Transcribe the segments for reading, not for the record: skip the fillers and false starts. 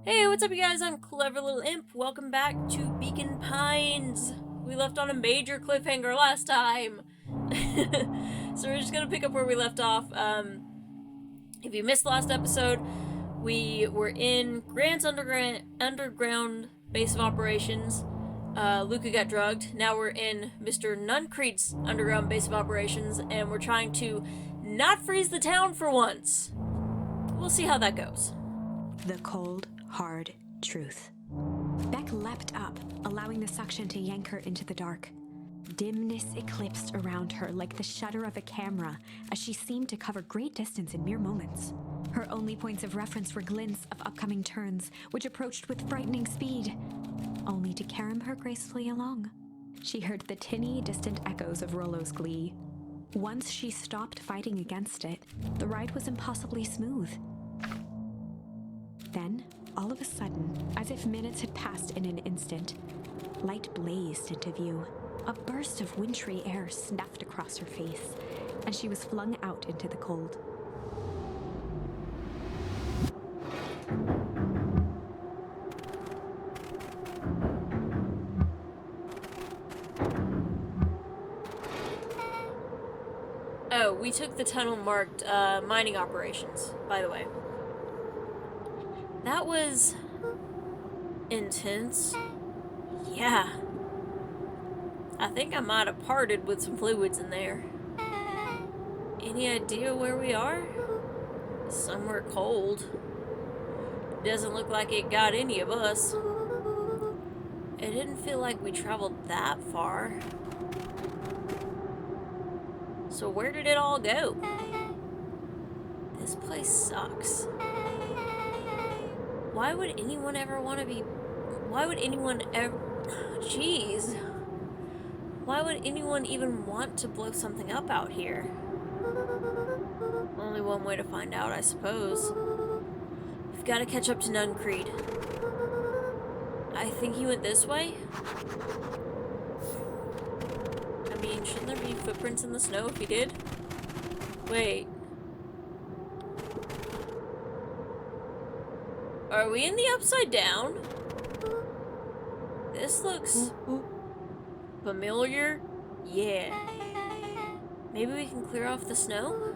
Hey, what's up you guys? I'm Clever Little Imp. Welcome back to Beacon Pines. We left on a major cliffhanger last time. So we're just gonna pick up where we left off. If you missed the last episode, we were in Grant's underground base of operations. Luca got drugged. Now we're in Mr. Nuncreed's underground base of operations, and we're trying to not freeze the town for once. We'll see how that goes. The cold, hard truth. Beck leapt up, allowing the suction to yank her into the dark. Dimness eclipsed around her like the shutter of a camera as she seemed to cover great distance in mere moments. Her only points of reference were glints of upcoming turns, which approached with frightening speed, only to carom her gracefully along. She heard the tinny, distant echoes of Rollo's glee. Once she stopped fighting against it, the ride was impossibly smooth. Then, all of a sudden, as if minutes had passed in an instant, light blazed into view. A burst of wintry air snuffed across her face, and she was flung out into the cold. Oh, we took the tunnel marked mining operations, by the way. That was intense. Yeah. I think I might have parted with some fluids in there. Any idea where we are? Somewhere cold. Doesn't look like it got any of us. It didn't feel like we traveled that far. So where did it all go? This place sucks. Why would anyone ever want to be... Why would anyone ever... Jeez. Why would anyone even want to blow something up out here? Only one way to find out, I suppose. We've got to catch up to Nuncreed. I think he went this way? I mean, shouldn't there be footprints in the snow if he did? Wait. Are we in the Upside Down? This looks familiar. Yeah. Maybe we can clear off the snow?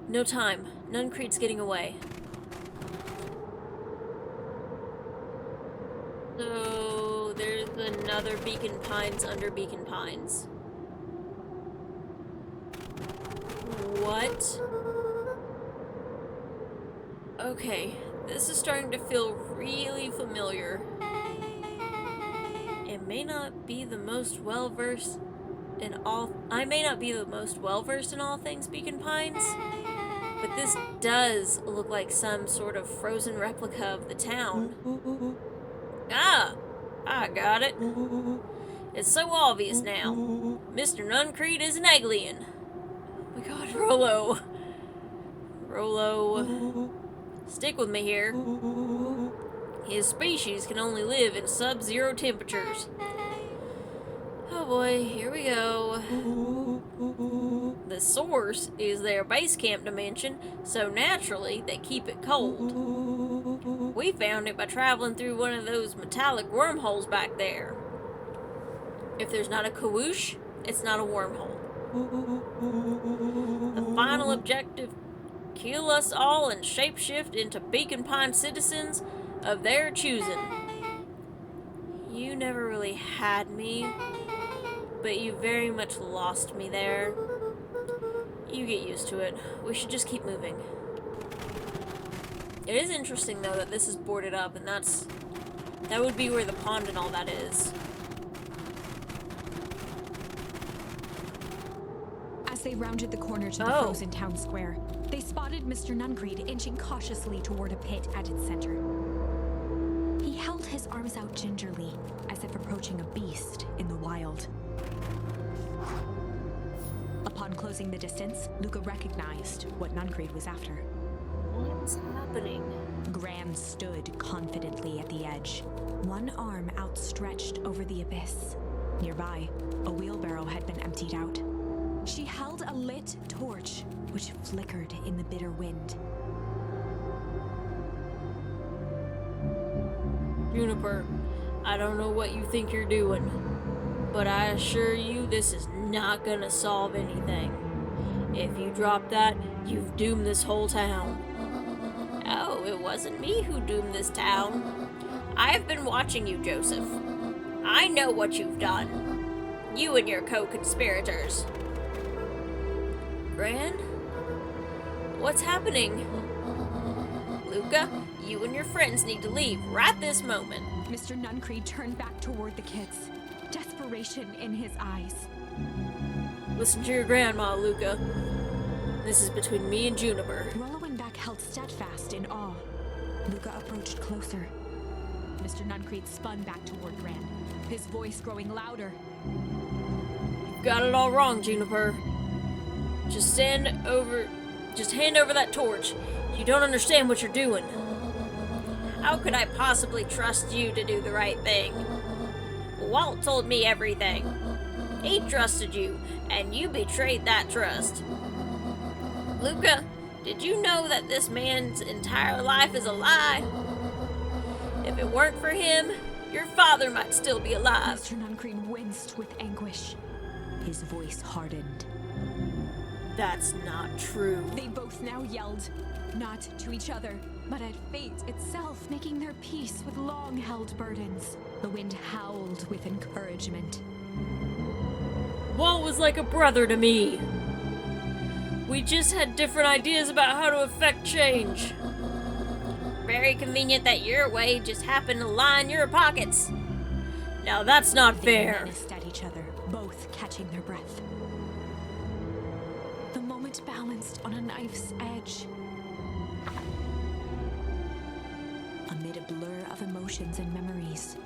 No time. Nuncreed's getting away. So, there's another Beacon Pines under Beacon Pines. What? Okay. This is starting to feel really familiar. It may not be the most well-versed in all... I may not be the most well-versed in all things Beacon Pines, but this does look like some sort of frozen replica of the town. Ah! I got it. It's so obvious now. Mr. Nuncreed is an alien. Oh my god, Rollo. Rollo... Stick with me here. His species can only live in sub-zero temperatures. Oh boy, here we go. The source is their base camp dimension, so naturally they keep it cold. We found it by traveling through one of those metallic wormholes back there. If there's not a kawoosh, it's not a wormhole. The final objective: kill us all and shapeshift into Beacon Pine citizens of their choosing. You never really had me, but you very much lost me there. You get used to it. We should just keep moving. It is interesting, though, that this is boarded up, and that would be where the pond and all that is. As they rounded the corner to the frozen town square, they spotted Mr. Nuncreed inching cautiously toward a pit at its center. He held his arms out gingerly, as if approaching a beast in the wild. Upon closing the distance, Luca recognized what Nuncreed was after. What's happening? Gran stood confidently at the edge, one arm outstretched over the abyss. Nearby, a wheelbarrow had been emptied out. She held a lit torch, which flickered in the bitter wind. Juniper, I don't know what you think you're doing, but I assure you this is not gonna solve anything. If you drop that, you've doomed this whole town. Oh, it wasn't me who doomed this town. I have been watching you, Joseph. I know what you've done. You and your co-conspirators. Gran? What's happening? Luca, you and your friends need to leave right this moment. Mr. Nuncreed turned back toward the kids, desperation in his eyes. Listen to your grandma, Luca. This is between me and Juniper. Rollo and Beck held steadfast in awe. Luca approached closer. Mr. Nuncreed spun back toward Gran, his voice growing louder. You've got it all wrong, Juniper. Just hand over that torch. You don't understand what you're doing. How could I possibly trust you to do the right thing? Walt told me everything. He trusted you, and you betrayed that trust. Luca, did you know that this man's entire life is a lie? If it weren't for him, your father might still be alive. Mr. Nuncreed winced with anguish. His voice hardened. That's not true. They both now yelled, not to each other, but at fate itself, making their peace with long-held burdens. The wind howled with encouragement. Walt was like a brother to me. We just had different ideas about how to effect change. Very convenient that your way just happened to line your pockets. Now that's not fair. They menaced at each other, both catching their breath. The moment balanced on a knife's edge. Amid a blur of emotions and memories,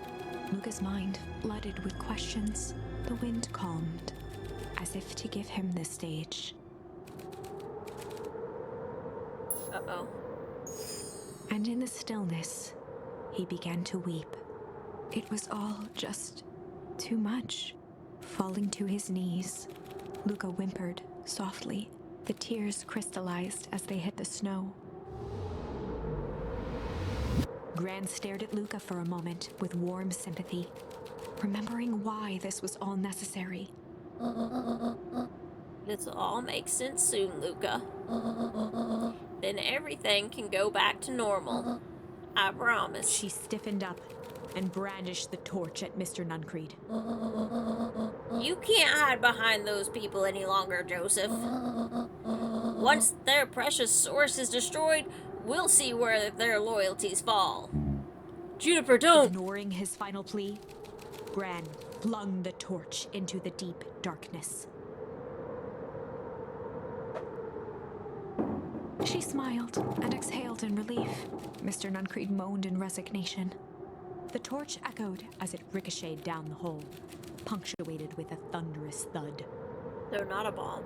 Luca's mind flooded with questions. The wind calmed, as if to give him the stage. Uh-oh. And in the stillness, he began to weep. It was all just too much. Falling to his knees, Luca whimpered softly. The tears crystallized as they hit the snow. Gran stared at Luca for a moment with warm sympathy, remembering why this was all necessary. This'll all make sense soon, Luca. Then everything can go back to normal. I promise. She stiffened up and brandished the torch at Mr. Nuncreed. You can't hide behind those people any longer, Joseph. Once their precious source is destroyed, we'll see where their loyalties fall. Juniper, don't! Ignoring his final plea, Gran flung the torch into the deep darkness. She smiled and exhaled in relief. Mr. Nuncreed moaned in resignation. The torch echoed as it ricocheted down the hole, punctuated with a thunderous thud. They're not a bomb.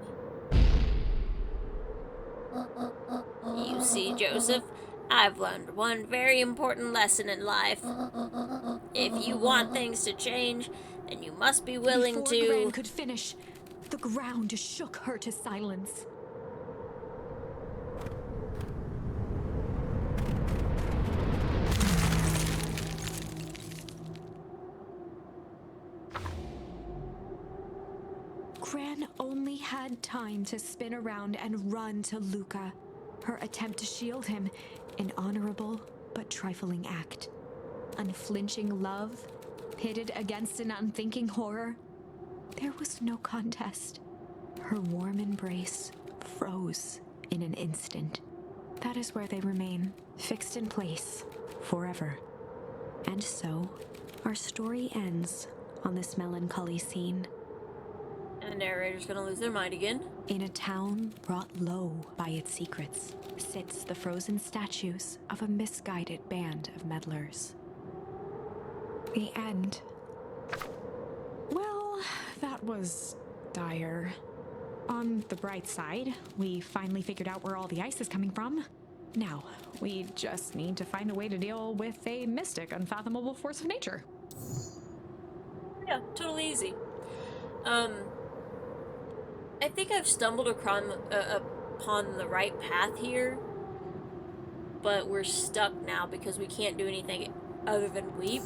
You see, Joseph, I've learned one very important lesson in life. If you want things to change, then you must be willing Before to... Gran could finish, the ground shook her to silence. Gran only had time to spin around and run to Luca. Her attempt to shield him, an honorable but trifling act. Unflinching love, pitted against an unthinking horror. There was no contest. Her warm embrace froze in an instant. That is where they remain, fixed in place, forever. And so, our story ends on this melancholy scene. And the narrator's gonna lose their mind again. In a town brought low by its secrets, sits the frozen statues of a misguided band of meddlers. The end. Well, that was dire. On the bright side, we finally figured out where all the ice is coming from. Now, we just need to find a way to deal with a mystic, unfathomable force of nature. Yeah, totally easy. I think I've stumbled upon the right path here, but we're stuck now because we can't do anything other than weep.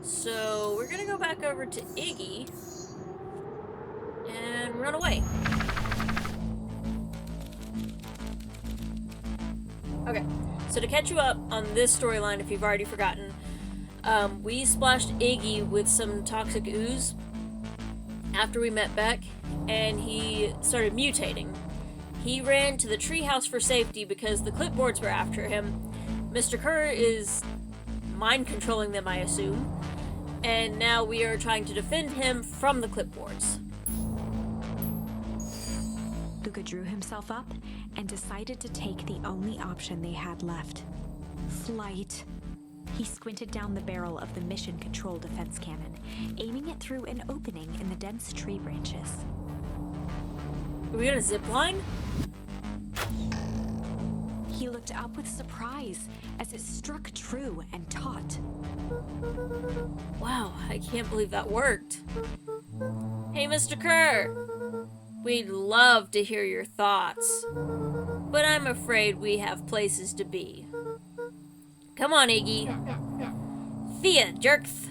So we're gonna go back over to Iggy and run away. Okay, so to catch you up on this storyline, if you've already forgotten, we splashed Iggy with some toxic ooze after we met Beck, and he started mutating. He ran to the treehouse for safety because the clipboards were after him. Mr. Kerr is mind controlling them, I assume, and now we are trying to defend him from the clipboards. Luca drew himself up and decided to take the only option they had left. Flight. He squinted down the barrel of the mission control defense cannon, aiming it through an opening in the dense tree branches. Are we gonna zip line? He looked up with surprise as it struck true and taut. Wow, I can't believe that worked. Hey, Mr. Kerr! We'd love to hear your thoughts, but I'm afraid we have places to be. Come on, Iggy. Thea, jerks.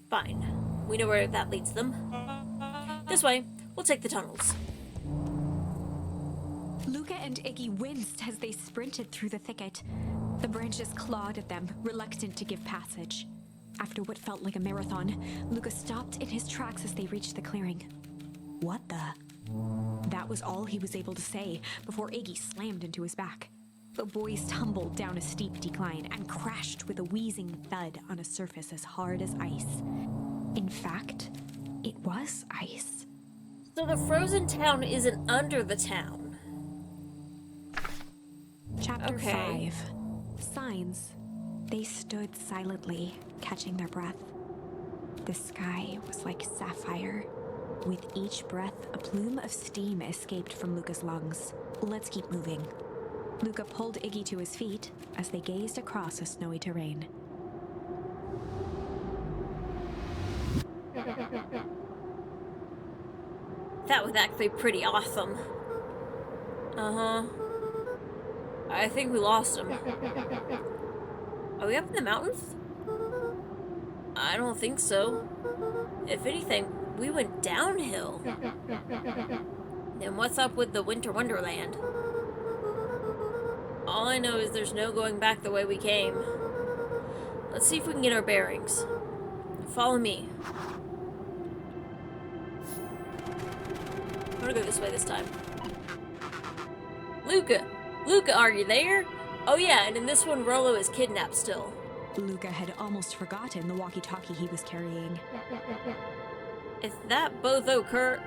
Fine. We know where that leads them. This way. We'll take the tunnels. Luca and Iggy winced as they sprinted through the thicket. The branches clawed at them, reluctant to give passage. After what felt like a marathon, Luca stopped in his tracks as they reached the clearing. What the? That was all he was able to say before Iggy slammed into his back. The boys tumbled down a steep decline and crashed with a wheezing thud on a surface as hard as ice. In fact, it was ice. So the frozen town isn't under the town. Chapter Okay. 5. Signs. They stood silently, catching their breath. The sky was like sapphire. With each breath, a plume of steam escaped from Luca's lungs. Let's keep moving. Luca pulled Iggy to his feet as they gazed across a snowy terrain. That was actually pretty awesome. Uh-huh. I think we lost him. Are we up in the mountains? I don't think so. If anything, we went downhill. Then what's up with the Winter Wonderland? All I know is there's no going back the way we came. Let's see if we can get our bearings. Follow me. I'm gonna go this way this time. Luca! Luca, are you there? Oh yeah, and in this one, Rollo is kidnapped still. Luca had almost forgotten the walkie-talkie he was carrying. It's that both occur.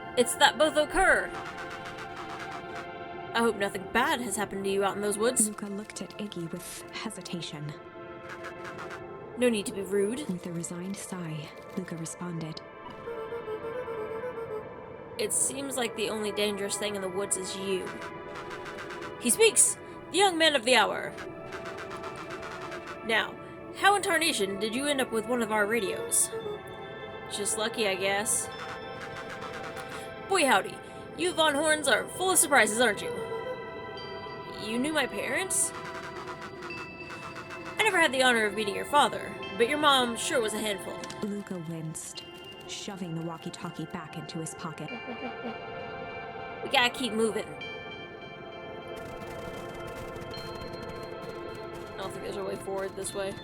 I hope nothing bad has happened to you out in those woods. Luca looked at Iggy with hesitation. No need to be rude. With a resigned sigh, Luca responded. It seems like the only dangerous thing in the woods is you. He speaks! The young man of the hour. Now, how in tarnation did you end up with one of our radios? Just lucky, I guess. Boy howdy, you Von Horns are full of surprises, aren't you? You knew my parents? I never had the honor of meeting your father, but your mom sure was a handful. Luca winced, shoving the walkie-talkie back into his pocket. We gotta keep moving. I don't think there's a way forward this way.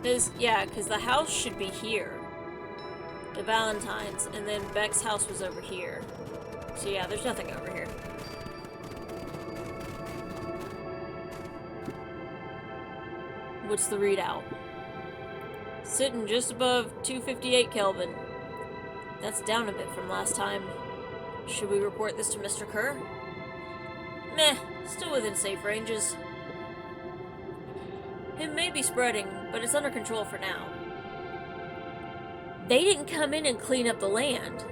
Because the house should be here. The Valentine's, and then Beck's house was over here. So yeah, there's nothing over here. What's the readout? Sitting just above 258 Kelvin. That's down a bit from last time. Should we report this to Mr. Kerr? Meh, still within safe ranges. It may be spreading, but it's under control for now. They didn't come in and clean up the land.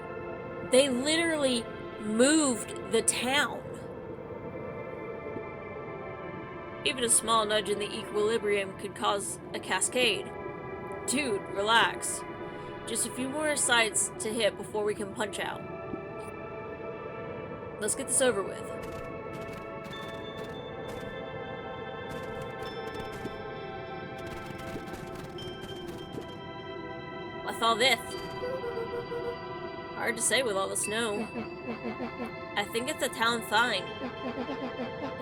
They literally moved the town. Even a small nudge in the equilibrium could cause a cascade. Dude, relax. Just a few more sites to hit before we can punch out. Let's get this over with. What's all this? Hard to say with all the snow. I think it's a town sign.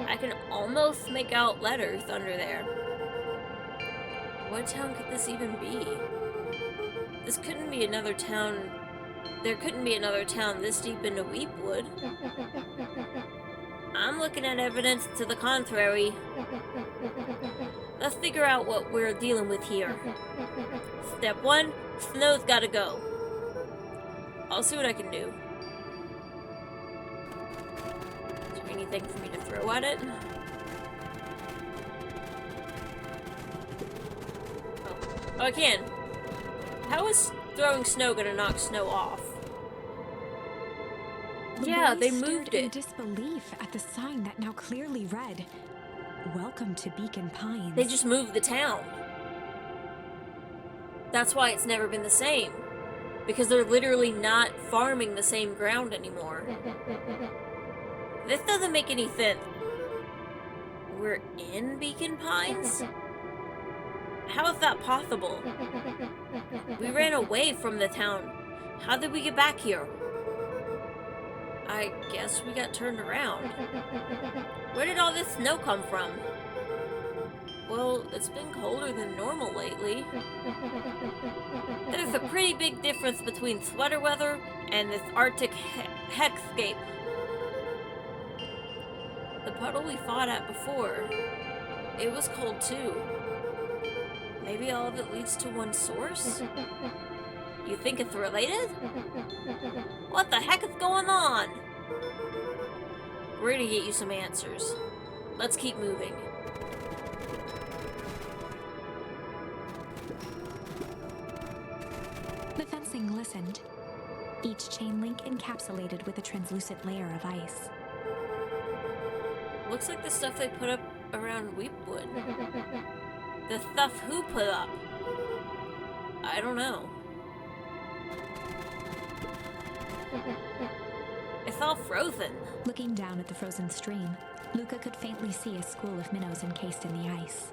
I can almost make out letters under there. What town could this even be? This couldn't be another town. There couldn't be another town this deep into Weepwood. I'm looking at evidence to the contrary. Let's figure out what we're dealing with here. Step 1, snow's gotta go. I'll see what I can do. Is there anything for me to throw at it? Oh, I can. How is throwing snow gonna knock snow off? Yeah, they moved it. In disbelief at the sign that now clearly read, "Welcome to Beacon Pines." They just moved the town. That's why it's never been the same. Because they're literally not farming the same ground anymore. This doesn't make any sense. We're in Beacon Pines? How is that possible? We ran away from the town. How did we get back here? I guess we got turned around. Where did all this snow come from? Well, it's been colder than normal lately. There's a pretty big difference between sweater weather and this Arctic hexscape. The puddle we fought at before, it was cold too. Maybe all of it leads to one source? You think it's related? What the heck is going on? We're gonna get you some answers. Let's keep moving. The fencing glistened, each chain link encapsulated with a translucent layer of ice. Looks like the stuff they put up around Weepwood. The stuff who put up? I don't know. It's all frozen. Looking down at the frozen stream, Luca could faintly see a school of minnows encased in the ice.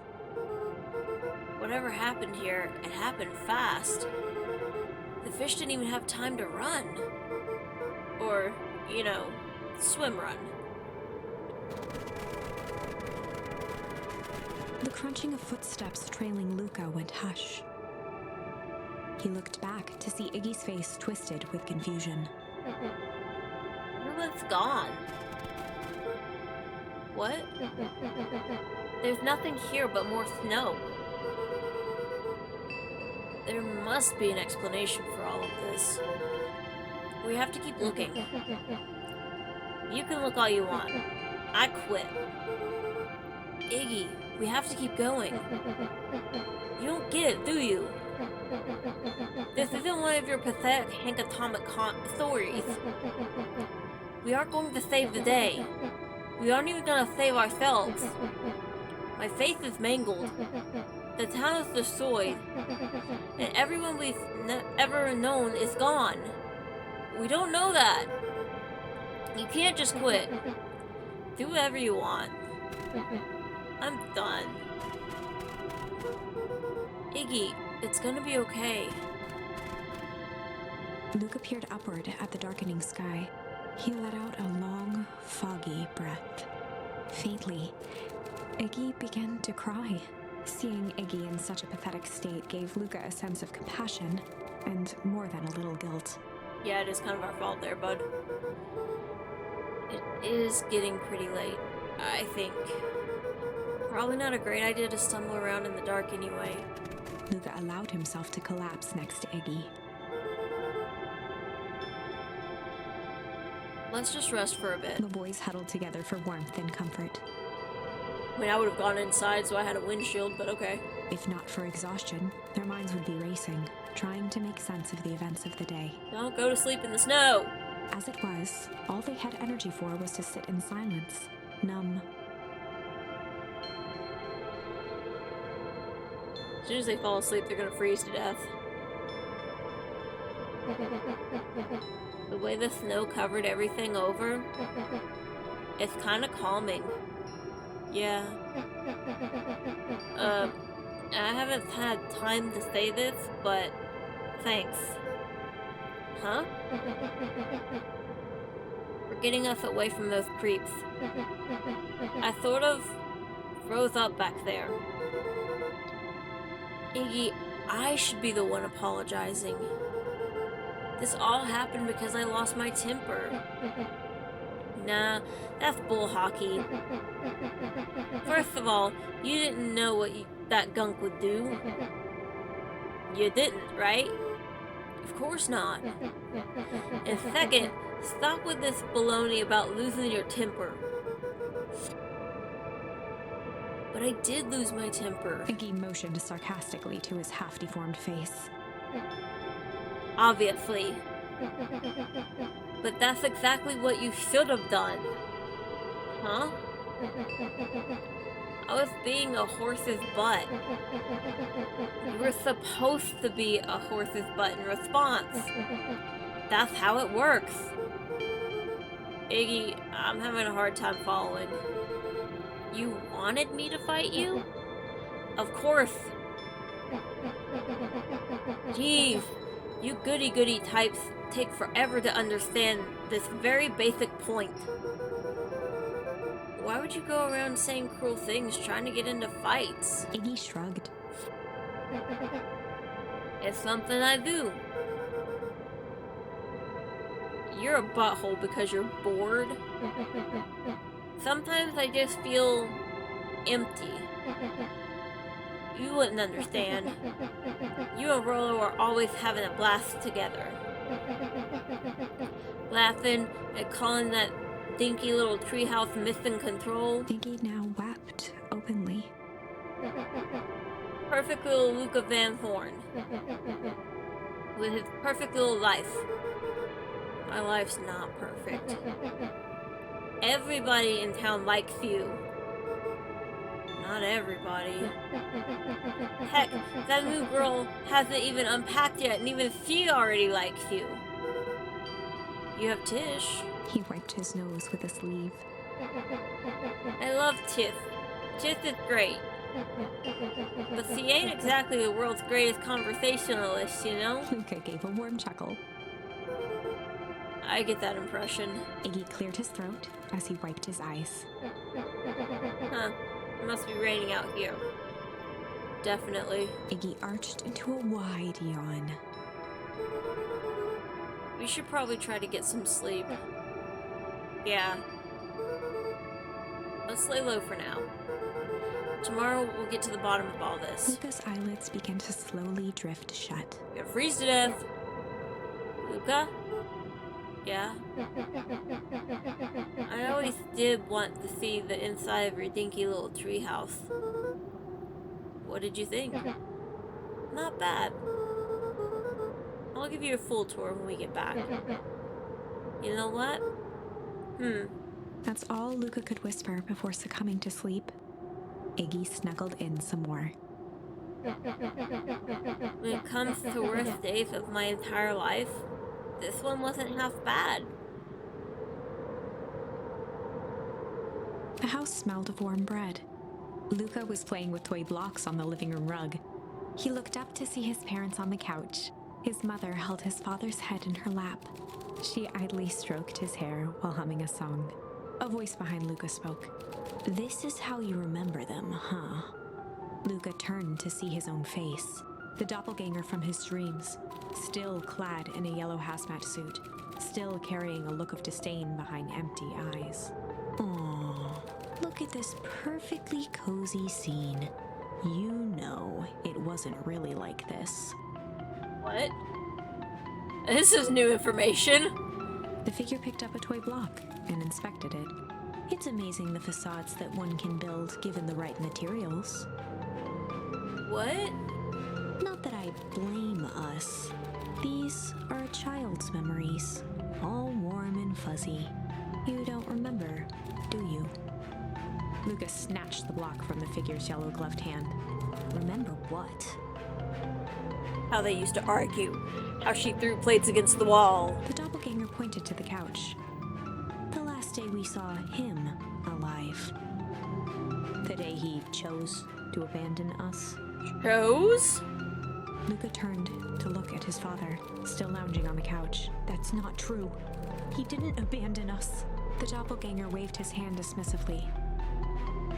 Whatever happened here, it happened fast. The fish didn't even have time to run. Or, you know, swim run. The crunching of footsteps trailing Luca went hush. He looked back to see Iggy's face twisted with confusion. Everyone's gone. What? There's nothing here but more snow. There must be an explanation for all of this. We have to keep looking. You can look all you want. I quit. Iggy, we have to keep going. You don't get it, do you? This isn't one of your pathetic Hank Atomic stories. We aren't going to save the day. We aren't even going to save ourselves. My face is mangled. The town is destroyed. And everyone we've ever known is gone. We don't know that. You can't just quit. Do whatever you want. I'm done. Iggy, it's gonna be okay. Luca peered upward at the darkening sky. He let out a long, foggy breath. Faintly, Iggy began to cry. Seeing Iggy in such a pathetic state gave Luca a sense of compassion, and more than a little guilt. Yeah, it is kind of our fault there, bud. It is getting pretty late, I think. Probably not a great idea to stumble around in the dark anyway. Luca allowed himself to collapse next to Iggy. Let's just rest for a bit. The boys huddled together for warmth and comfort. I mean, I would have gone inside so I had a windshield, but okay. If not for exhaustion, their minds would be racing, trying to make sense of the events of the day. Don't go to sleep in the snow! As it was, all they had energy for was to sit in silence, numb. As soon as they fall asleep, they're gonna freeze to death. The way the snow covered everything over, it's kind of calming. Yeah. I haven't had time to say this, but thanks. Huh? For getting us away from those creeps. I sort of froze up back there. Iggy, I should be the one apologizing. This all happened because I lost my temper. Nah, that's bull hockey. First of all, you didn't know what that gunk would do. You didn't, right? Of course not. And second, stop with this baloney about losing your temper. But I did lose my temper. Iggy motioned sarcastically to his half-deformed face. Obviously. But that's exactly what you should have done. Huh? I was being a horse's butt. You were supposed to be a horse's butt in response. That's how it works. Iggy, I'm having a hard time following. You wanted me to fight you? Of course. Jeez, you goody-goody types take forever to understand this very basic point. Why would you go around saying cruel things trying to get into fights? Iggy shrugged. It's something I do. You're a butthole because you're bored. Sometimes I just feel empty. You wouldn't understand. You and Rolo are always having a blast together. Laughing and calling that dinky little treehouse missing control. Iggy now wept openly. Perfect little Luca Van Horn. With his perfect little life. My life's not perfect. Everybody in town likes you. Not everybody. Heck, that new girl hasn't even unpacked yet, and even she already likes you. You have Tish. He wiped his nose with a sleeve. I love Tish. Tish is great. But she ain't exactly the world's greatest conversationalist, you know? Luca gave a warm chuckle. I get that impression. Iggy cleared his throat as he wiped his eyes. Huh. It must be raining out here. Definitely. Iggy arched into a wide yawn. We should probably try to get some sleep. Yeah. Let's lay low for now. Tomorrow we'll get to the bottom of all this. Luca's eyelids began to slowly drift shut. You're gonna freeze to death. Luca? Yeah? I always did want to see the inside of your dinky little treehouse. What did you think? Not bad. I'll give you a full tour when we get back. You know what? That's all Luca could whisper before succumbing to sleep. Iggy snuggled in some more. When it comes to worst days of my entire life, this one wasn't half bad. The house smelled of warm bread. Luca was playing with toy blocks on the living room rug. He looked up to see his parents on the couch. His mother held his father's head in her lap. She idly stroked his hair while humming a song. A voice behind Luca spoke. "This is how you remember them, huh?" Luca turned to see his own face. The doppelganger from his dreams, still clad in a yellow hazmat suit, still carrying a look of disdain behind empty eyes. "Aw, look at this perfectly cozy scene. You know it wasn't really like this." What? This is new information. The figure picked up a toy block and inspected it. It's amazing the facades that one can build given the right materials. What? Not that I blame us. These are a child's memories, all warm and fuzzy. You don't remember, do you? Lucas snatched the block from the figure's yellow-gloved hand. Remember what? How they used to argue. How she threw plates against the wall. The doppelganger pointed to the couch. The last day we saw him alive. The day he chose to abandon us. Chose? Luca turned to look at his father, still lounging on the couch. That's not true. He didn't abandon us. The doppelganger waved his hand dismissively.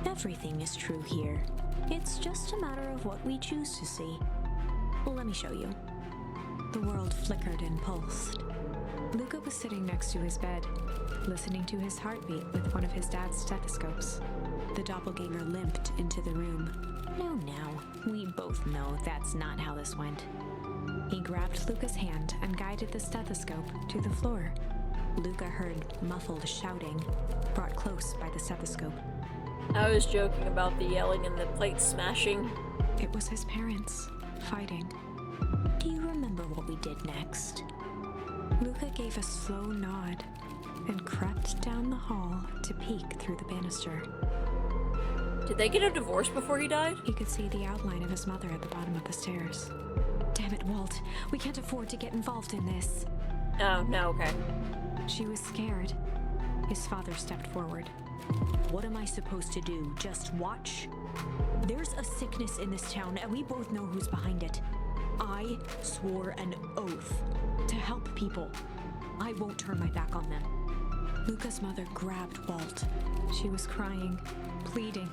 Everything is true here. It's just a matter of what we choose to see. Well, let me show you. The world flickered and pulsed. Luca was sitting next to his bed, listening to his heartbeat with one of his dad's stethoscopes. The doppelganger limped into the room. No, we both know that's not how this went. He grabbed Luca's hand and guided the stethoscope to the floor. Luca heard muffled shouting, brought close by the stethoscope. I was joking about the yelling and the plate smashing. It was his parents, fighting. Do you remember what we did next? Luca gave a slow nod and crept down the hall to peek through the banister. Did they get a divorce before he died? He could see the outline of his mother at the bottom of the stairs. Damn it, Walt. We can't afford to get involved in this. Oh, no, okay. She was scared. His father stepped forward. What am I supposed to do? Just watch? There's a sickness in this town, and we both know who's behind it. I swore an oath to help people. I won't turn my back on them. Luca's mother grabbed Walt. She was crying, pleading.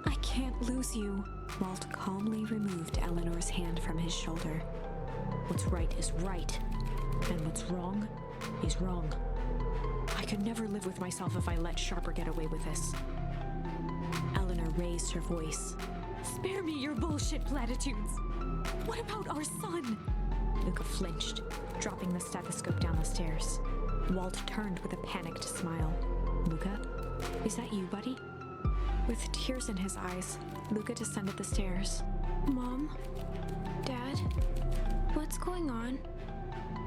I can't lose you. Walt calmly removed Eleanor's hand from his shoulder. What's right is right, and what's wrong is wrong. I could never live with myself if I let Sharper get away with this. Eleanor raised her voice. Spare me your bullshit platitudes. What about our son? Luca flinched, dropping the stethoscope down the stairs. Walt turned with a panicked smile. Luca, is that you, buddy? With tears in his eyes, Luca descended the stairs. Mom? Dad? What's going on?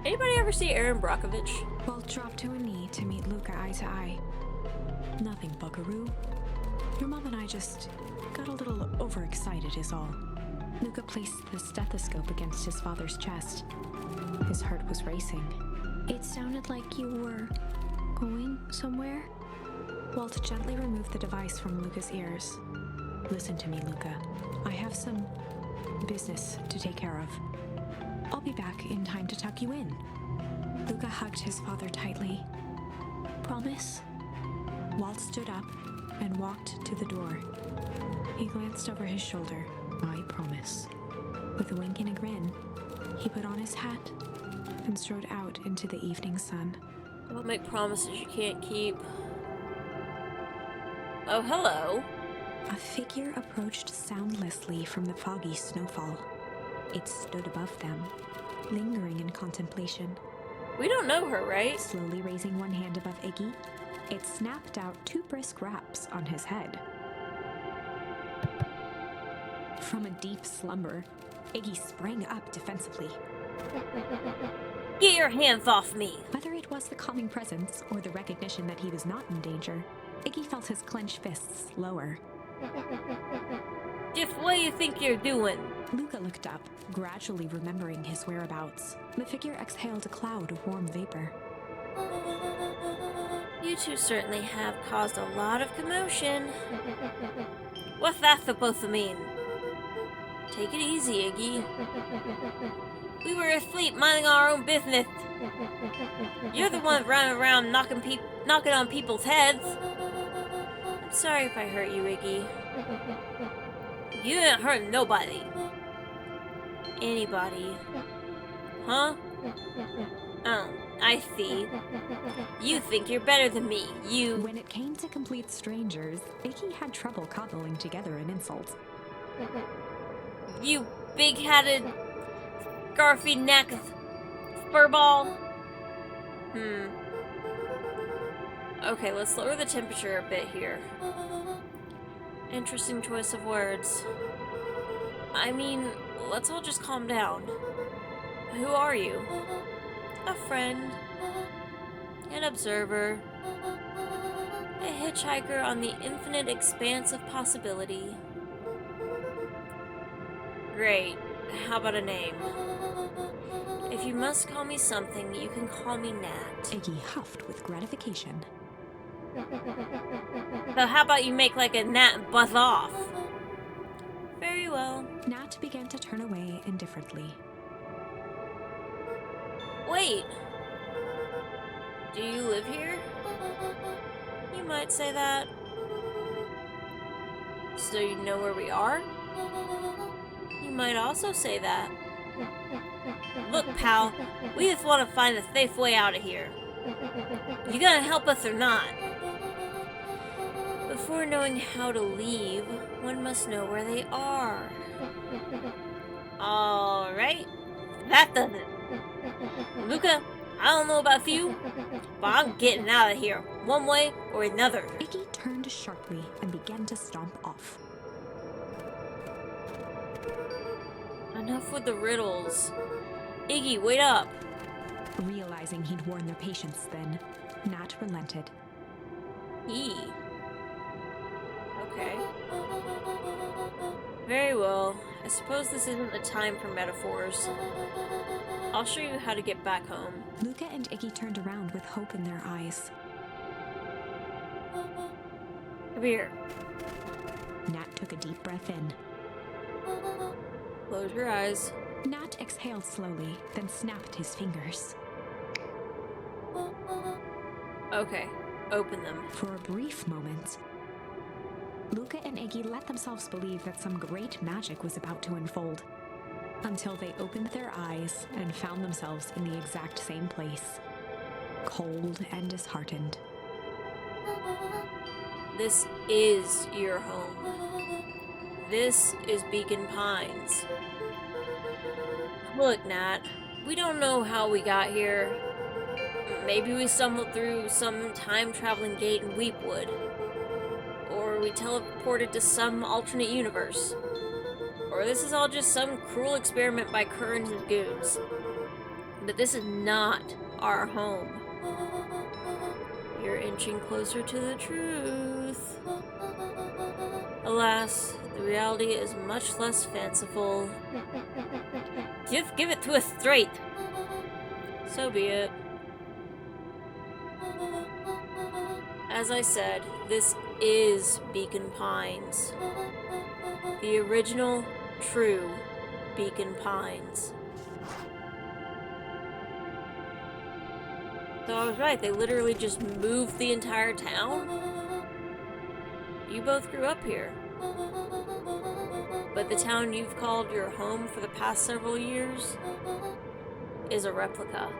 Anybody ever see Aaron Brockovich? Walt dropped to a knee to meet Luca eye to eye. Nothing, buckaroo. Your mom and I just got a little overexcited is all. Luca placed the stethoscope against his father's chest. His heart was racing. It sounded like you were going somewhere? Walt gently removed the device from Luca's ears. Listen to me, Luca. I have some business to take care of. I'll be back in time to tuck you in. Luca hugged his father tightly. Promise? Walt stood up and walked to the door. He glanced over his shoulder. I promise. With a wink and a grin, he put on his hat and strode out into the evening sun. Don't make promises you can't keep. Oh, hello. A figure approached soundlessly from the foggy snowfall. It stood above them, lingering in contemplation. We don't know her, right? Slowly raising one hand above Iggy, it snapped out 2 brisk raps on his head. From a deep slumber, Iggy sprang up defensively. Get your hands off me! Whether it was the calming presence or the recognition that he was not in danger, Iggy felt his clenched fists lower. Just what do you think you're doing? Luca looked up, gradually remembering his whereabouts. The figure exhaled a cloud of warm vapor. You two certainly have caused a lot of commotion. What's that supposed to mean? Take it easy, Iggy. We were asleep, minding our own business. You're the one running around knocking on people's heads. I'm sorry if I hurt you, Iggy. You didn't hurt nobody. Anybody. Huh? Oh, I see. You think you're better than me, you... When it came to complete strangers, Iggy had trouble cobbling together an insult. You big-headed, scarfy-necked furball. Okay, let's lower the temperature a bit here. Interesting choice of words. I mean, let's all just calm down. Who are you? A friend. An observer. A hitchhiker on the infinite expanse of possibility. Great. how about a name? If you must call me something, you can call me Nat. Iggy huffed with gratification. So how about you make like a gnat and buzz off? Very well. Nat began to turn away indifferently. Wait. Do you live here? You might say that. So you know where we are? You might also say that. Look, pal, we just want to find a safe way out of here. You gonna help us or not? Before knowing how to leave, one must know where they are. Alright, that does it. Luca, I don't know about you, but I'm getting out of here, one way or another. Iggy turned sharply and began to stomp off. Enough with the riddles. Iggy, wait up. Realizing he'd worn their patience then, Nat relented. Okay. Very well. I suppose this isn't the time for metaphors. I'll show you how to get back home. Luca and Iggy turned around with hope in their eyes. Come here. Nat took a deep breath in. Close your eyes. Nat exhaled slowly, then snapped his fingers. Okay, open them. For a brief moment, Luca and Iggy let themselves believe that some great magic was about to unfold, until they opened their eyes and found themselves in the exact same place, cold and disheartened. This is your home. This is Beacon Pines. Look, Nat, we don't know how we got here. Maybe we stumbled through some time-traveling gate in Weepwood. Or we teleported to some alternate universe. Or this is all just some cruel experiment by Kearns and goons. But this is not our home. You're inching closer to the truth. Alas, the reality is much less fanciful. Just give it to us straight. So be it. As I said, this is Beacon Pines. The original, true Beacon Pines. So I was right, they literally just moved the entire town? You both grew up here. But the town you've called your home for the past several years is a replica.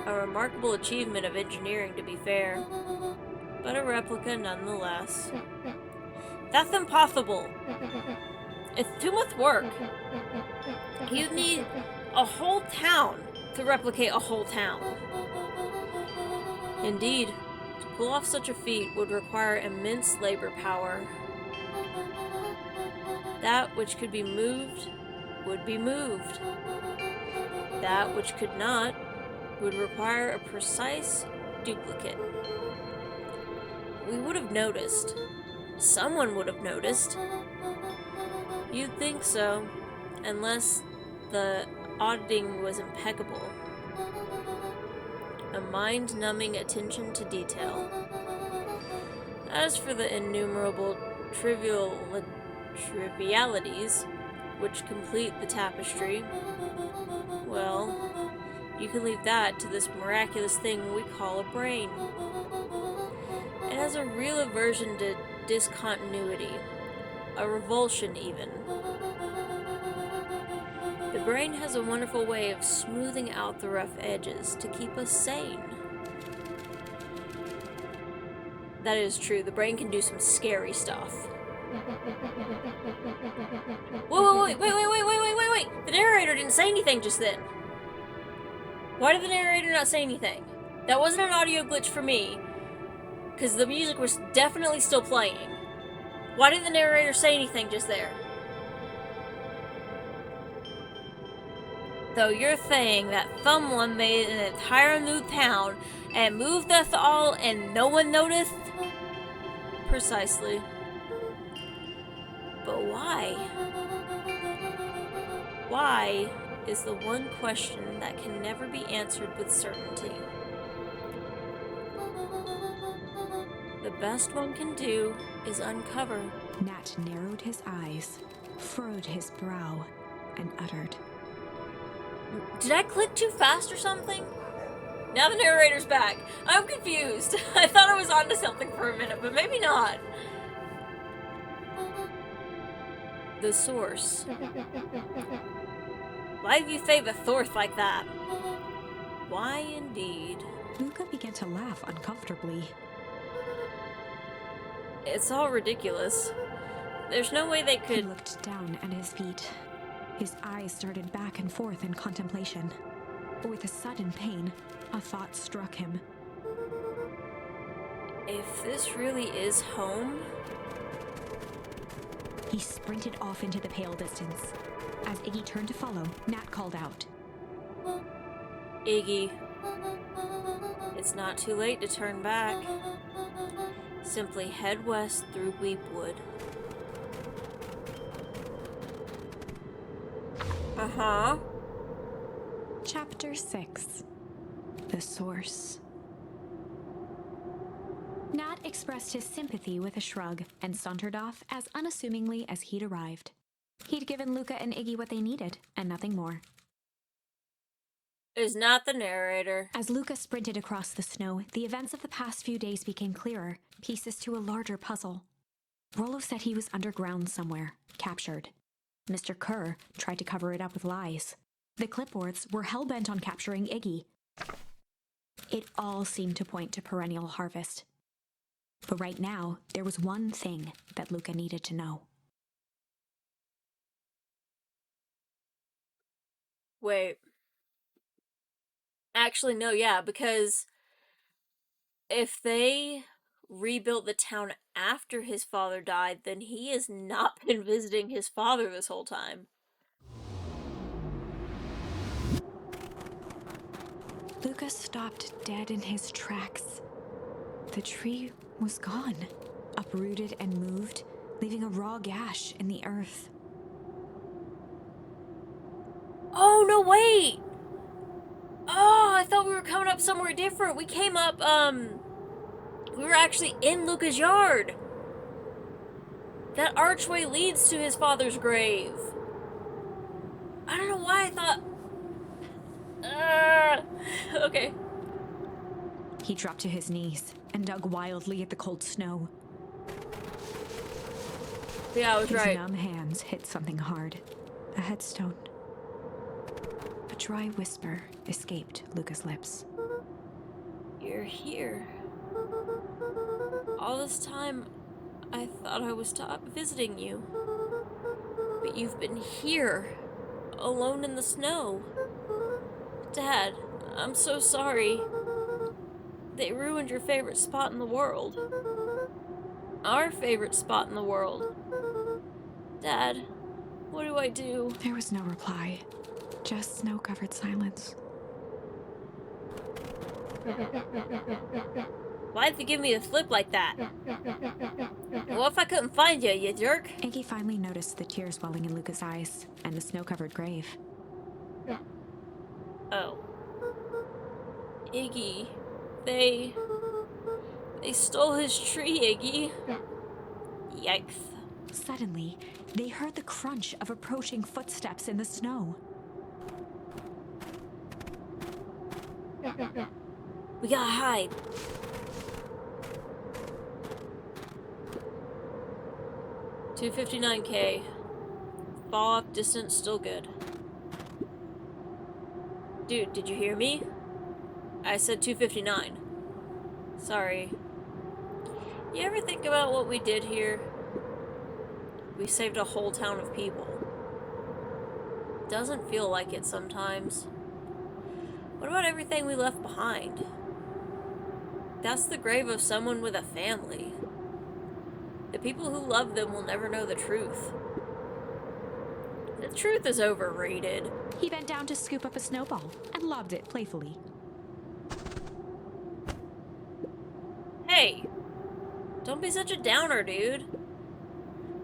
A remarkable achievement of engineering, to be fair, but a replica nonetheless. That's impossible. It's too much work. You need a whole town to replicate a whole town. Indeed, to pull off such a feat would require immense labor power. That which could be moved would be moved. That which could not would require a precise duplicate. We would have noticed. Someone would have noticed. You'd think so, unless the auditing was impeccable. A mind-numbing attention to detail. As for the innumerable trivialities which complete the tapestry, well, you can leave that to this miraculous thing we call a brain. It has a real aversion to discontinuity, a revulsion even. The brain has a wonderful way of smoothing out the rough edges to keep us sane. That is true, the brain can do some scary stuff. Wait! The narrator didn't say anything just then. Why did the narrator not say anything? That wasn't an audio glitch for me, because the music was definitely still playing. Why did the narrator say anything just there? So you're saying that someone made an entire new town and moved us all and no one noticed? Precisely. But why? why is the one question that can never be answered with certainty. The best one can do is uncover. Nat narrowed his eyes, furrowed his brow, and uttered, Did I click too fast or something? Now the narrator's back. I'm confused. I thought I was onto something for a minute, but maybe not. The source. Why do you favor Thorth like that? Why indeed? Luca began to laugh uncomfortably. It's all ridiculous. There's no way they He could... looked down at his feet. His eyes started back and forth in contemplation. With a sudden pain, a thought struck him. If this really is home... He sprinted off into the pale distance. As Iggy turned to follow, Nat called out, Iggy. It's not too late to turn back. Simply head west through Weepwood. Uh-huh. Chapter 6. The Source. Nat expressed his sympathy with a shrug and sauntered off as unassumingly as he'd arrived. He'd given Luca and Iggy what they needed, and nothing more. Is not the narrator. As Luca sprinted across the snow, the events of the past few days became clearer, pieces to a larger puzzle. Rollo said he was underground somewhere, captured. Mr. Kerr tried to cover it up with lies. The clipboards were hell-bent on capturing Iggy. It all seemed to point to perennial harvest. But right now, there was one thing that Luca needed to know. Wait. Actually, no, yeah, because if they rebuilt the town after his father died, then he has not been visiting his father this whole time. Luca stopped dead in his tracks. The tree was gone, uprooted and moved, leaving a raw gash in the earth. Oh, no, wait! Oh, I thought we were coming up somewhere different. We came up, we were actually in Luca's yard. That archway leads to his father's grave. I don't know why I thought... okay. He dropped to his knees and dug wildly at the cold snow. Yeah, I was right. His numb hands hit something hard. A headstone. A dry whisper escaped Luca's lips. You're here. All this time, I thought I was visiting you. But you've been here, alone in the snow. Dad, I'm so sorry. They ruined your favorite spot in the world. Our favorite spot in the world. Dad, what do I do? There was no reply, just snow-covered silence. Why'd you give me the flip like that? What if I couldn't find you, you jerk? Iggy finally noticed the tears welling in Luca's eyes and the snow-covered grave. Oh. Iggy. They stole his tree, Iggy. Yikes. Suddenly, they heard the crunch of approaching footsteps in the snow. We gotta hide. $259K. Fall off distance still good. Dude, did you hear me? I said 259. Sorry. You ever think about what we did here? We saved a whole town of people. Doesn't feel like it sometimes. What about everything we left behind? That's the grave of someone with a family. The people who love them will never know the truth. The truth is overrated. He bent down to scoop up a snowball and lobbed it playfully. Hey! Don't be such a downer, dude.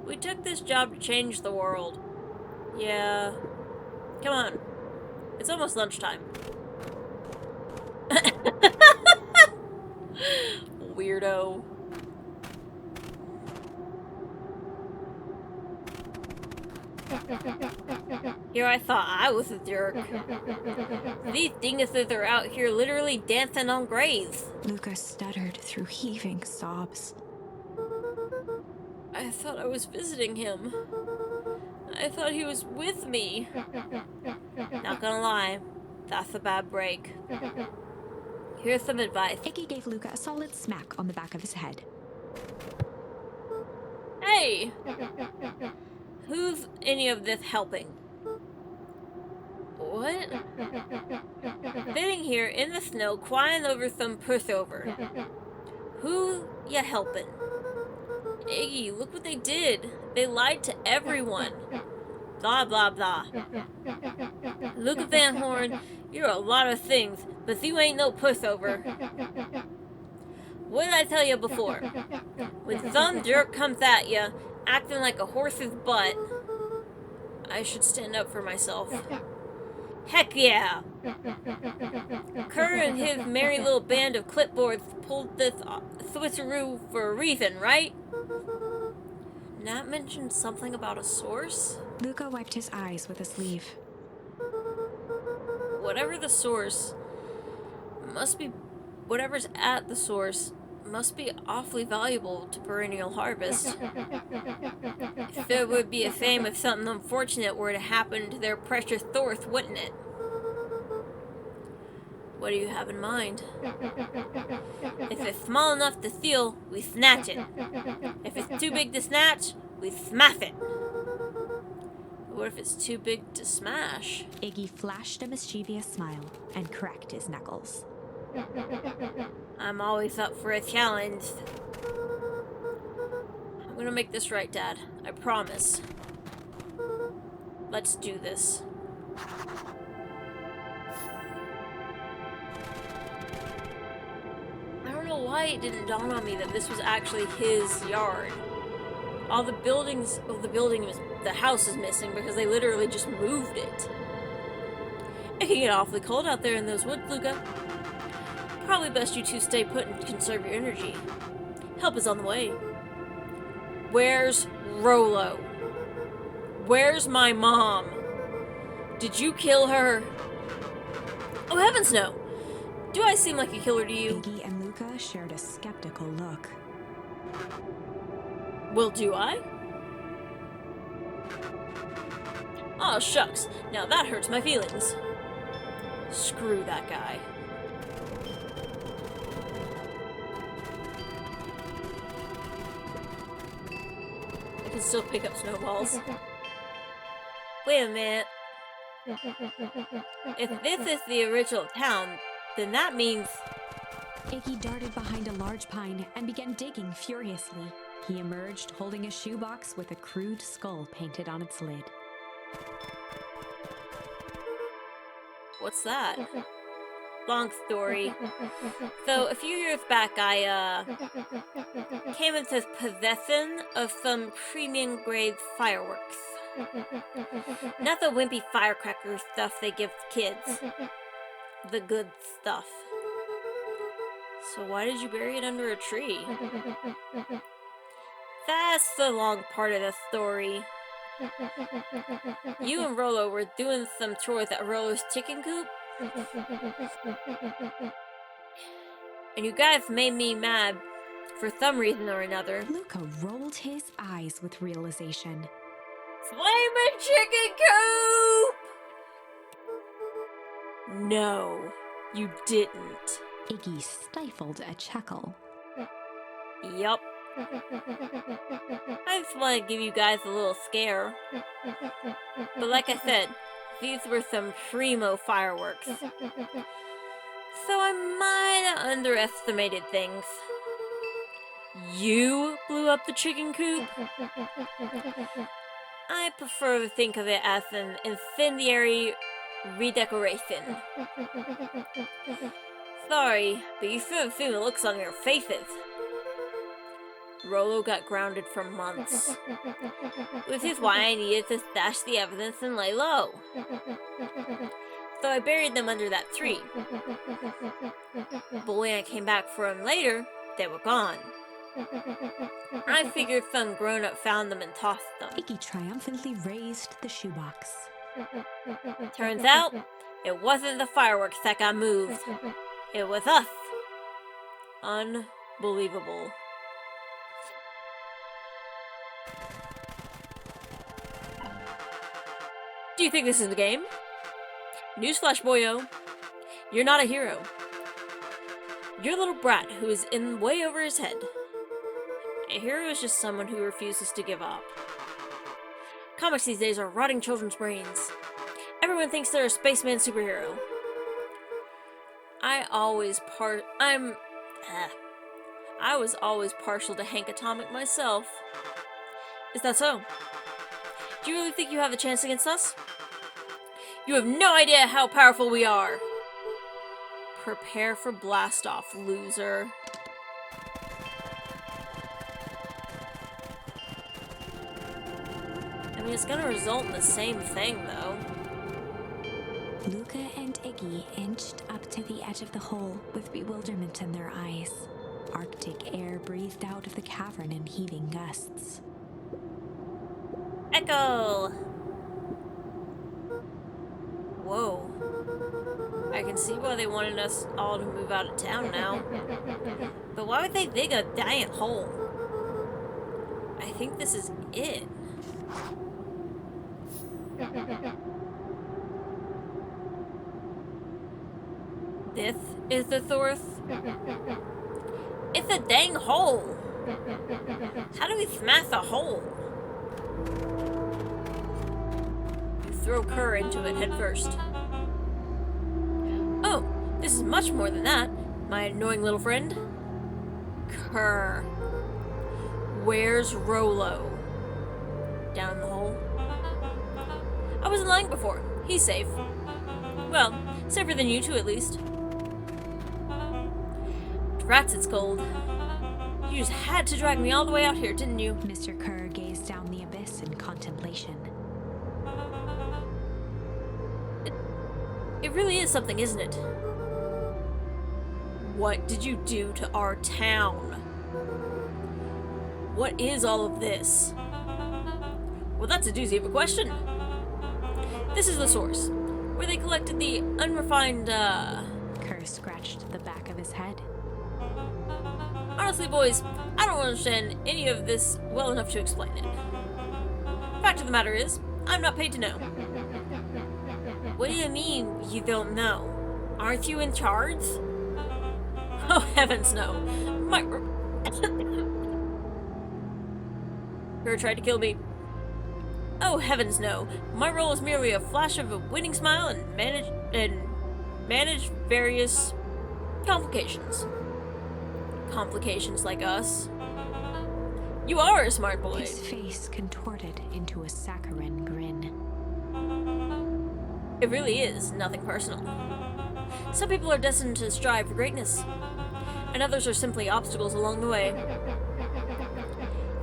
We took this job to change the world. Yeah, Come on. It's almost lunchtime. Weirdo. Here I thought I was a jerk. These dinguses are out here literally dancing on graves. Luca stuttered through heaving sobs. I thought I was visiting him. I thought he was with me. Not gonna lie, that's a bad break. Here's some advice. Iggy gave Luca a solid smack on the back of his head. Hey! Who's any of this helping? What? Sitting here in the snow, crying over some pushover. Who ya helping? Iggy, look what they did. They lied to everyone. Blah, blah, blah. Luca Van Horn, you're a lot of things, but you ain't no pushover. What did I tell you before? When some jerk comes at ya, acting like a horse's butt, I should stand up for myself. Heck yeah! Kerr and his merry little band of clipboards pulled this switcheroo for a reason, right? Nat mentioned something about a source? Luca wiped his eyes with a sleeve. Whatever the source must be, whatever's at the source must be awfully valuable to perennial harvest. It would be a shame if something unfortunate were to happen to their precious source, wouldn't it? What do you have in mind? If it's small enough to steal, we snatch it. If it's too big to snatch, we smash it. What if it's too big to smash? Iggy flashed a mischievous smile and cracked his knuckles. I'm always up for a challenge. I'm gonna make this right, Dad. I promise. Let's do this. I don't know why it didn't dawn on me that this was actually his yard. All the buildings, well, the house is missing because they literally just moved it. It can get awfully cold out there in those woods, Luca. Probably best you two stay put and conserve your energy. Help is on the way. Where's Rolo? Where's my mom? Did you kill her? Oh, heavens no! Do I seem like a killer to you? Iggy and Luca shared a skeptical look. Well, do I? Aw, shucks. Now that hurts my feelings. Screw that guy. I can still pick up snowballs. Wait a minute. If this is the original town, then that means... Iggy darted behind a large pine and began digging furiously. He emerged holding a shoebox with a crude skull painted on its lid. What's that? Long story. So, a few years back, I, came into possession of some premium-grade fireworks. Not the wimpy firecracker stuff they give kids. The good stuff. So why did you bury it under a tree? That's the long part of the story. You and Rolo were doing some chores at Rolo's chicken coop? And you guys made me mad for some reason or another. Luca rolled his eyes with realization. Flaming chicken coop! No, you didn't. Iggy stifled a chuckle. Yup. I just want to give you guys a little scare. But like I said, these were some primo fireworks. So I might have underestimated things. You blew up the chicken coop? I prefer to think of it as an incendiary redecoration. Sorry, but you should have seen the looks on your faces. Rolo got grounded for months. Which is why I needed to stash the evidence and lay low. So I buried them under that tree. But when I came back for them later, they were gone. I figured some grown-up found them and tossed them. Iggy triumphantly raised the shoebox. Turns out, it wasn't the fireworks that got moved. It was us. Unbelievable. Do you think this is a game? Newsflash, boyo. You're not a hero. You're a little brat who is in way over his head. A hero is just someone who refuses to give up. Comics these days are rotting children's brains. Everyone thinks they're a spaceman superhero. I was always partial to Hank Atomic myself. Is that so? Do you really think you have a chance against us? You have no idea how powerful we are! Prepare for blast-off, loser. I mean, it's gonna result in the same thing, though. Luca and Iggy inched up to the edge of the hole with bewilderment in their eyes. Arctic air breathed out of the cavern in heaving gusts. Echo! Whoa. I can see why they wanted us all to move out of town now. But why would they dig a giant hole? I think this is it. This is the source? It's a dang hole! How do we smash a hole? You throw Kerr into it head first. Oh, this is much more than that, my annoying little friend. Kerr. Where's Rolo? Down the hole. I wasn't lying before. He's safe. Well, safer than you two at least. Rats, it's cold. You just had to drag me all the way out here, didn't you? Mr. Kerr gazed down the abyss in contemplation. It really is something, isn't it? What did you do to our town? What is all of this? Well, that's a doozy of a question. This is the source, where they collected the unrefined, Kerr scratched the back of his head. Honestly, boys, I don't understand any of this well enough to explain it. Fact of the matter is, I'm not paid to know. What do you mean, you don't know? Aren't you in charge? Oh, heavens no. My... Kerr tried to kill me. Oh, heavens no. My role is merely a flash of a winning smile and manage various complications. Complications like us. You are a smart boy. His face contorted into a saccharine grin. It really is nothing personal. Some people are destined to strive for greatness, and others are simply obstacles along the way.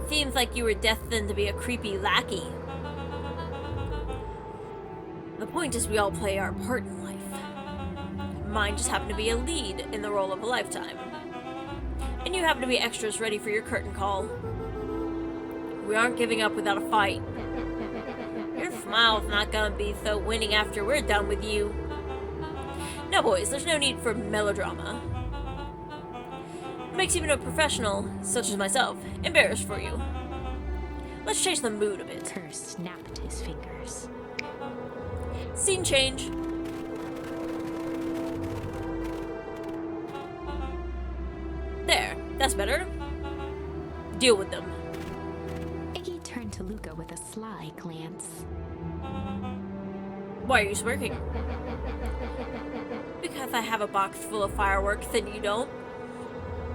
Seems like you were destined to be a creepy lackey. The point is we all play our part in life. Mine just happened to be a lead in the role of a lifetime. And you happen to be extras ready for your curtain call. We aren't giving up without a fight. Your smile's not gonna be so winning after we're done with you. No, boys, there's no need for melodrama. It makes even a professional, such as myself, embarrassed for you. Let's change the mood a bit. Kerr snapped his fingers. Scene change. There, that's better. Deal with them. Iggy turned to Luca with a sly glance. Why are you smirking? Because I have a box full of fireworks and you don't?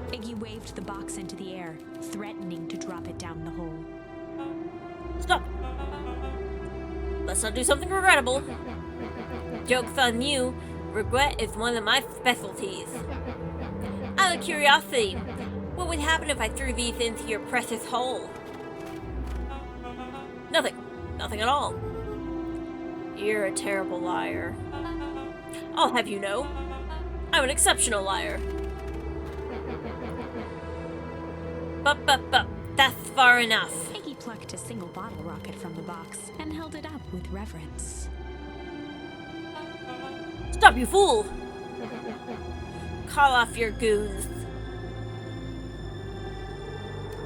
Iggy waved the box into the air, threatening to drop it down the hole. Stop! Let's not do something regrettable. Joke's on you. Regret is one of my specialties. Out of curiosity, What would happen if I threw these into your precious hole? Nothing. Nothing at all. You're a terrible liar. I'll have you know, I'm an exceptional liar. But, that's far enough. Iggy plucked a single bottle rocket from the box and held it up with reverence. Stop, you fool! Call off your goons.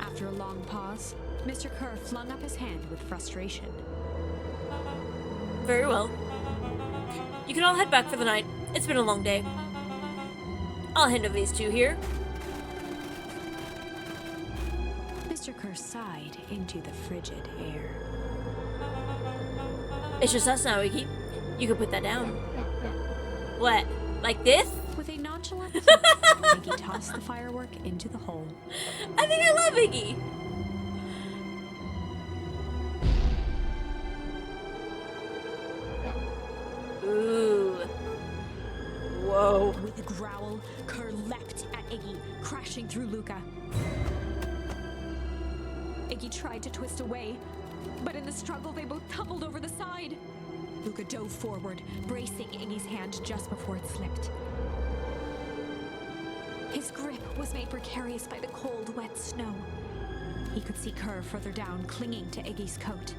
After a long pause, Mr. Kerr flung up his hand with frustration. Very well. You can all head back for the night. It's been a long day. I'll handle these two here. Mr. Kerr sighed into the frigid air. It's just us now, Iggy. You can put that down. What? Like this? With a nonchalant flick, Iggy tossed the firework into the hole. I think I love Iggy. Ooh. Whoa. With a growl, Kerr leapt at Iggy, crashing through Luca. Iggy tried to twist away, but in the struggle they both tumbled over the side. Luca dove forward, bracing Iggy's hand just before it slipped. His grip was made precarious by the cold, wet snow. He could see Kerr further down, clinging to Iggy's coat.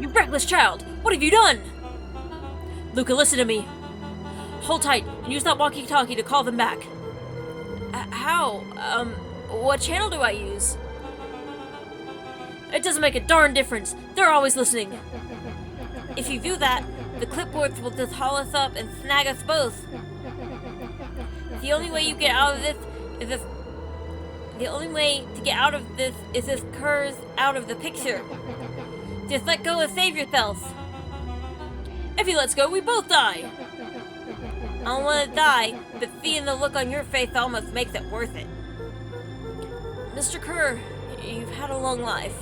You reckless child! What have you done? Luca, listen to me. Hold tight and use that walkie-talkie to call them back. How? What channel do I use? It doesn't make a darn difference. They're always listening. If you do that, the clipboards will just haul us up and snag us both. The only way you get out of this is if... The only way to get out of this is if Kerr's out of the picture. Just let go and save yourself. If he lets go, we both die. I don't want to die, but seeing the look on your face almost makes it worth it. Mr. Kerr, you've had a long life.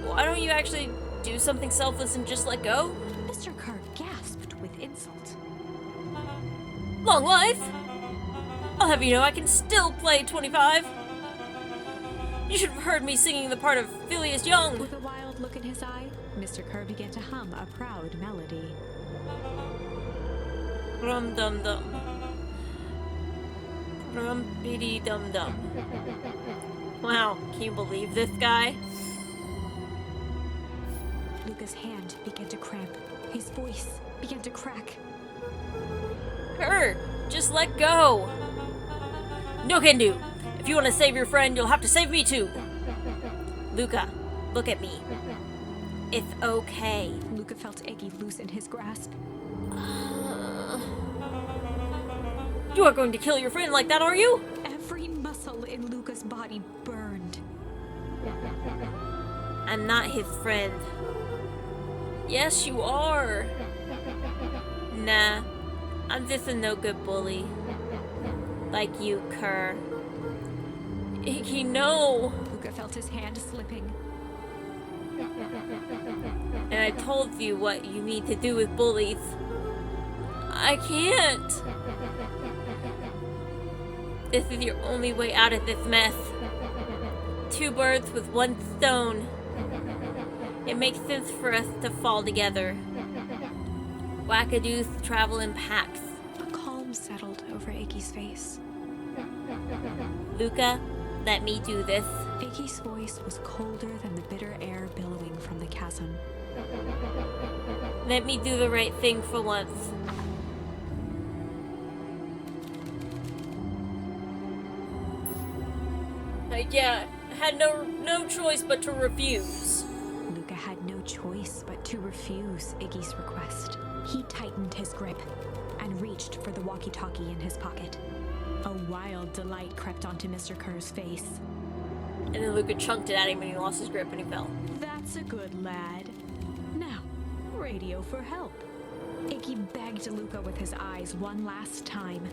Why don't you actually do something selfless and just let go? Mr. Kerr gasped with insult. Long life? I'll have you know I can still play 25. You should have heard me singing the part of Phileas Young. With a wild look in his eye, Mr. Kerr began to hum a proud melody. Rum dum dum. Rum biddy dum dum. Wow, can you believe this guy? Luca's hand began to cramp. His voice began to crack. Kerr, just let go. No can do. If you want to save your friend, you'll have to save me too. Luca, look at me. It's okay. Luca felt Iggy loosen his grasp. You are going to kill your friend like that, are you? Every muscle in Luca's body burned. I'm not his friend. Yes, you are. Nah, I'm just a no-good bully. Like you, Kerr. Iggy, no. Luca felt his hand slipping. And I told you what you need to do with bullies. I can't. This is your only way out of this mess. Two birds with one stone. It makes sense for us to fall together. Wackadoos travel in packs. A calm settled over Iggy's face. Luca, let me do this. Iggy's voice was colder than the bitter air billowing from the chasm. Let me do the right thing for once. Yeah, had no choice but to refuse. Luca had no choice but to refuse Iggy's request. He tightened his grip and reached for the walkie-talkie in his pocket. A wild delight crept onto Mr. Kerr's face. And then Luca chunked it at him and he lost his grip and he fell. That's a good lad. Now, radio for help. Iggy begged Luca with his eyes one last time,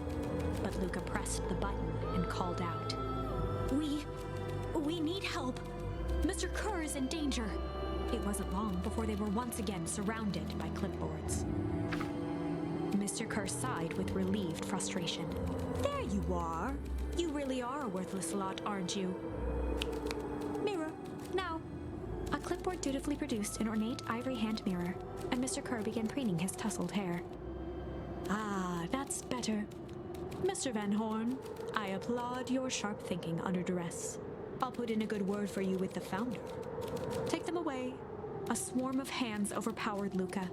but Luca pressed the button and called out. We need help. Mr. Kerr is in danger. It wasn't long before they were once again surrounded by clipboards. Mr. Kerr sighed with relieved frustration. There you are. You really are a worthless lot, aren't you? Mirror, now. A clipboard dutifully produced an ornate ivory hand mirror, and Mr. Kerr began preening his tousled hair. Ah, that's better. Mr. Van Horn, I applaud your sharp thinking under duress. I'll put in a good word for you with the founder. Take them away. A swarm of hands overpowered Luca.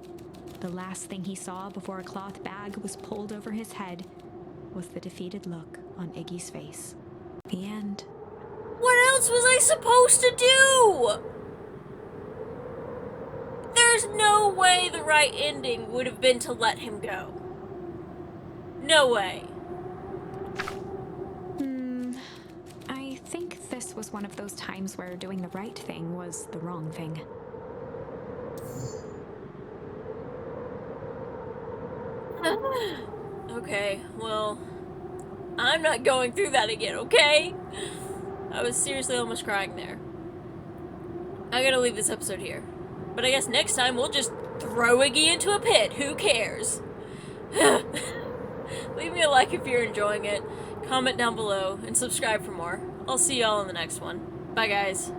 The last thing he saw before a cloth bag was pulled over his head was the defeated look on Iggy's face. The end. What else was I supposed to do? There's no way the right ending would have been to let him go. No way. I think this was one of those times where doing the right thing was the wrong thing. Okay, well, I'm not going through that again, okay? I was seriously almost crying there. I gotta leave this episode here. But I guess next time we'll just throw Iggy into a pit. Who cares? Leave me a like if you're enjoying it. Comment down below and subscribe for more. I'll see y'all in the next one. Bye, guys.